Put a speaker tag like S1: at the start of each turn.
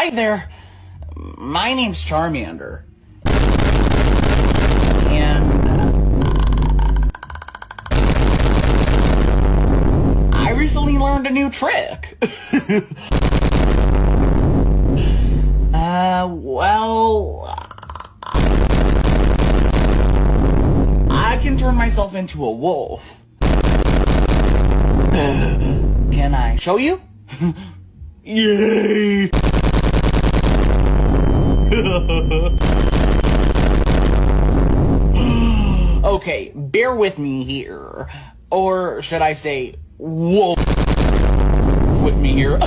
S1: Hi there. My name's Charmander. And I recently learned a new trick. Well, I can turn myself into a wolf. Can I show you? Yay! Okay, bear with me here. Or should I say, wolf with me here?